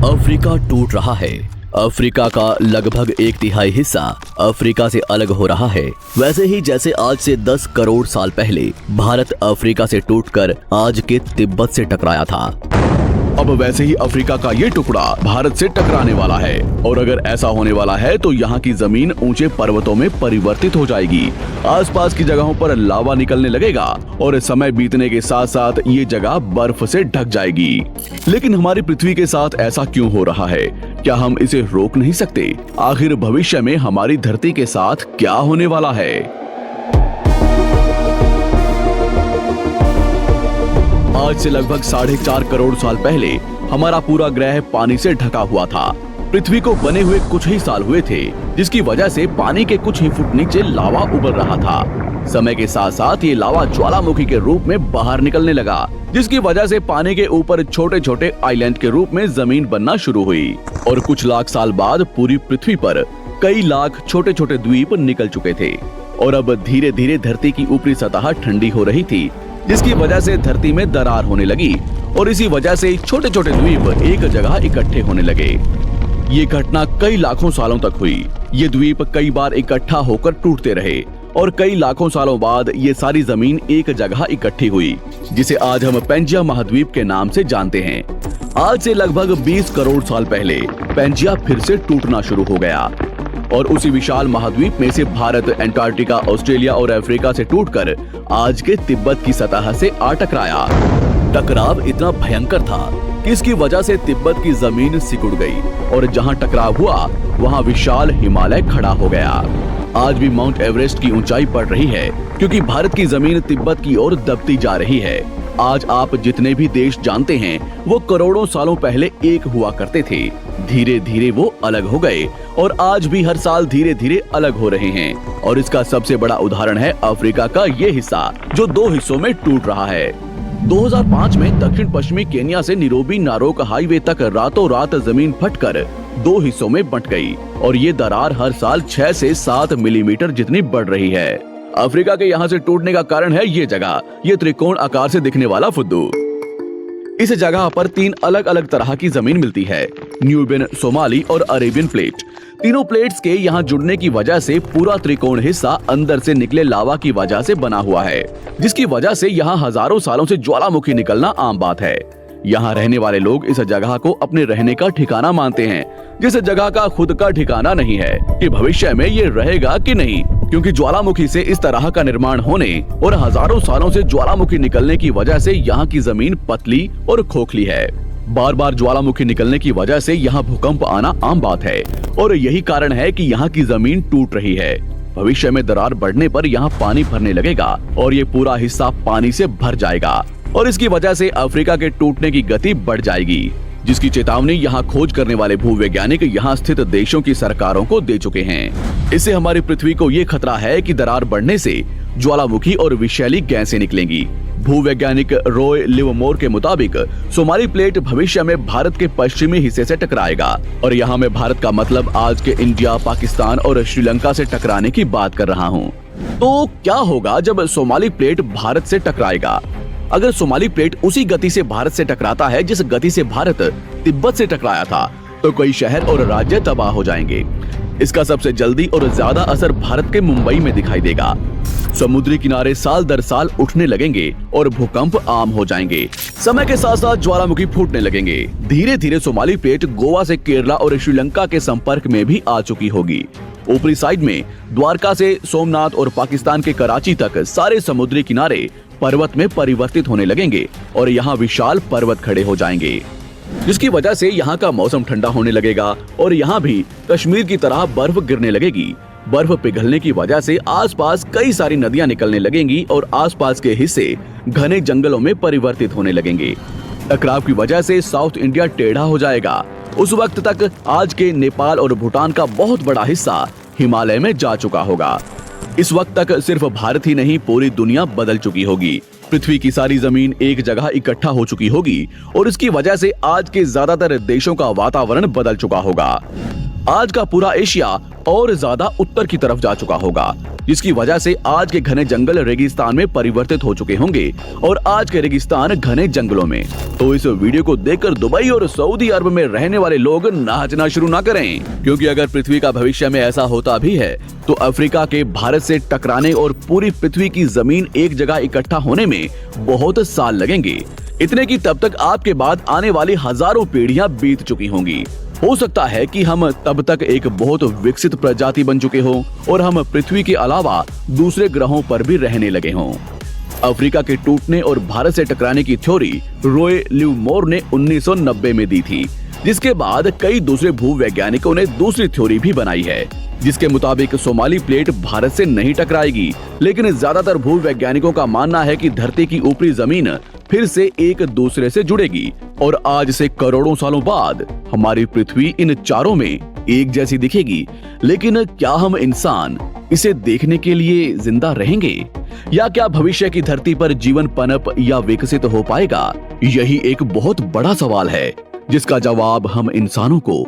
Africa टूट रहा है। अफ्रीका का लगभग 1/3 हिस्सा अफ्रीका से अलग हो रहा है। वैसे ही जैसे आज से 10 करोड़ साल पहले भारत अफ्रीका से टूटकर आज के तिब्बत से टकराया था, अब वैसे ही अफ्रीका का ये टुकड़ा भारत से टकराने वाला है। और अगर ऐसा होने वाला है तो यहाँ की जमीन ऊंचे पर्वतों में परिवर्तित हो जाएगी। आसपास की जगहों पर लावा निकलने लगेगा और समय बीतने के साथ साथ ये जगह बर्फ से ढक जाएगी। लेकिन हमारी पृथ्वी के साथ ऐसा क्यों हो रहा है? क्या हम इसे रोक नहीं सकते? आखिर भविष्य में हमारी धरती के साथ क्या होने वाला है? आज से लगभग 4.5 करोड़ साल पहले हमारा पूरा ग्रह पानी से ढका हुआ था। पृथ्वी को बने हुए कुछ ही साल हुए थे, जिसकी वजह से पानी के कुछ ही फुट नीचे लावा उबल रहा था। समय के साथ साथ ये लावा ज्वालामुखी के रूप में बाहर निकलने लगा, जिसकी वजह से पानी के ऊपर छोटे छोटे आइलैंड के रूप में जमीन बनना शुरू हुई। और कुछ लाख साल बाद पूरी पृथ्वी पर कई लाख छोटे छोटे द्वीप निकल चुके थे और अब धीरे धीरे धरती की ऊपरी सतह ठंडी हो रही थी, जिसकी वजह से धरती में दरार होने लगी और इसी वजह से छोटे छोटे द्वीप एक जगह इकट्ठे होने लगे। ये घटना कई लाखों सालों तक हुई। ये द्वीप कई बार इकट्ठा होकर टूटते रहे और कई लाखों सालों बाद ये सारी जमीन एक जगह इकट्ठी हुई, जिसे आज हम पेंजिया महाद्वीप के नाम से जानते हैं। आज से लगभग 20 करोड़ साल पहले पेंजिया फिर से टूटना शुरू हो गया और उसी विशाल महाद्वीप में से भारत, अंटार्कटिका, ऑस्ट्रेलिया और अफ्रीका से टूटकर आज के तिब्बत की सतह से आ टकराया। टकराव इतना भयंकर था कि इसकी वजह से तिब्बत की जमीन सिकुड़ गई और जहां टकराव हुआ वहां विशाल हिमालय खड़ा हो गया। आज भी माउंट एवरेस्ट की ऊंचाई बढ़ रही है क्योंकि भारत की जमीन तिब्बत की ओर दबती जा रही है। आज आप जितने भी देश जानते हैं वो करोड़ों सालों पहले एक हुआ करते थे। धीरे धीरे वो अलग हो गए और आज भी हर साल धीरे धीरे अलग हो रहे हैं। और इसका सबसे बड़ा उदाहरण है अफ्रीका का ये हिस्सा, जो 2 हिस्सों में टूट रहा है। 2005 में दक्षिण पश्चिमी केन्या से नीरोबी नारोक हाईवे तक रातों रात जमीन फटकर 2 हिस्सों में बंट गई और ये दरार हर साल 6 से 7 मिलीमीटर जितनी बढ़ रही है। अफ्रीका के यहाँ से टूटने का कारण है ये जगह, ये त्रिकोण आकार से दिखने वाला फुद्दू। इस जगह पर 3 अलग अलग तरह की जमीन मिलती है, न्यूबियन, सोमाली और अरेबियन प्लेट। तीनों प्लेट्स के यहाँ जुड़ने की वजह से पूरा त्रिकोण हिस्सा अंदर से निकले लावा की वजह से बना हुआ है, जिसकी वजह से यहाँ हजारों सालों से ज्वालामुखी निकलना आम बात है। यहाँ रहने वाले लोग इस जगह को अपने रहने का ठिकाना मानते हैं, जिस जगह का खुद का ठिकाना नहीं है कि भविष्य में ये रहेगा कि नहीं, क्योंकि ज्वालामुखी से इस तरह का निर्माण होने और हजारों सालों से ज्वालामुखी निकलने की वजह से यहाँ की जमीन पतली और खोखली है। बार बार ज्वालामुखी निकलने की वजह से यहाँ भूकंप आना आम बात है और यही कारण है कि यहाँ की जमीन टूट रही है। भविष्य में दरार बढ़ने पर यहाँ पानी भरने लगेगा और ये पूरा हिस्सा पानी से भर जाएगा और इसकी वजह से अफ्रीका के टूटने की गति बढ़ जाएगी, जिसकी चेतावनी यहाँ खोज करने वाले भूवैज्ञानिक यहाँ स्थित देशों की सरकारों को दे चुके हैं। इससे हमारी पृथ्वी को ये खतरा है कि दरार बढ़ने से ज्वालामुखी और विषैली गैसें निकलेंगी। भूवैज्ञानिक रॉय लिवमोर के मुताबिक सोमाली प्लेट भविष्य में भारत के पश्चिमी हिस्से से टकराएगा और यहाँ में भारत का मतलब आज के इंडिया, पाकिस्तान और श्रीलंका से टकराने की बात कर रहा हूँ। तो क्या होगा जब सोमाली प्लेट भारत से टकराएगा? अगर सोमाली प्लेट उसी गति से भारत से टकराता है जिस गति से भारत तिब्बत से टकराया था, तो कई शहर और राज्य तबाह हो जाएंगे। इसका सबसे जल्दी और ज्यादा असर भारत के मुंबई में दिखाई देगा। समुद्री किनारे साल दर साल उठने लगेंगे और भूकंप आम हो जाएंगे। समय के साथ साथ ज्वालामुखी फूटने लगेंगे। धीरे धीरे सोमाली प्लेट गोवा से केरला और श्रीलंका के संपर्क में भी आ चुकी होगी। ऊपरी साइड में द्वारका से सोमनाथ और पाकिस्तान के कराची तक सारे समुद्री किनारे पर्वत में परिवर्तित होने लगेंगे और यहाँ विशाल पर्वत खड़े हो जाएंगे, जिसकी वजह से यहाँ का मौसम ठंडा होने लगेगा और यहाँ भी कश्मीर की तरह बर्फ गिरने लगेगी। बर्फ पिघलने की वजह से आसपास कई सारी नदियां निकलने लगेंगी और आसपास के हिस्से घने जंगलों में परिवर्तित होने लगेंगे। टकराव की वजह से साउथ इंडिया टेढ़ा हो जाएगा। उस वक्त तक आज के नेपाल और भूटान का बहुत बड़ा हिस्सा हिमालय में जा चुका होगा। इस वक्त तक सिर्फ भारत ही नहीं, पूरी दुनिया बदल चुकी होगी। पृथ्वी की सारी जमीन एक जगह इकट्ठा हो चुकी होगी और इसकी वजह से आज के ज्यादातर देशों का वातावरण बदल चुका होगा। आज का पूरा एशिया और ज्यादा उत्तर की तरफ जा चुका होगा, जिसकी वजह से आज के घने जंगल रेगिस्तान में परिवर्तित हो चुके होंगे और आज के रेगिस्तान घने जंगलों में। तो इस वीडियो को देखकर दुबई और सऊदी अरब में रहने वाले लोग नाचना शुरू ना करें, क्योंकि अगर पृथ्वी का भविष्य में ऐसा होता भी है तो अफ्रीका के भारत से टकराने और पूरी पृथ्वी की जमीन एक जगह इकट्ठा होने में बहुत साल लगेंगे। इतने की तब तक आपके बाद आने वाली हजारों पीढ़ियां बीत चुकी होंगी। हो सकता है कि हम तब तक एक बहुत विकसित प्रजाति बन चुके हों और हम पृथ्वी के अलावा दूसरे ग्रहों पर भी रहने लगे हों। अफ्रीका के टूटने और भारत से टकराने की थ्योरी रॉय लिवमोर ने 1990 में दी थी, जिसके बाद कई दूसरे भूवैज्ञानिकों ने दूसरी थ्योरी भी बनाई है, जिसके मुताबिक सोमाली प्लेट भारत से नहीं टकराएगी। लेकिन ज्यादातर भूवैज्ञानिकों का मानना है कि धरती की ऊपरी जमीन फिर से एक दूसरे से जुड़ेगी और आज से करोड़ों सालों बाद हमारी पृथ्वी इन चारों में एक जैसी दिखेगी। लेकिन क्या हम इंसान इसे देखने के लिए जिंदा रहेंगे, या क्या भविष्य की धरती पर जीवन पनप या विकसित हो पाएगा? यही एक बहुत बड़ा सवाल है जिसका जवाब हम इंसानों को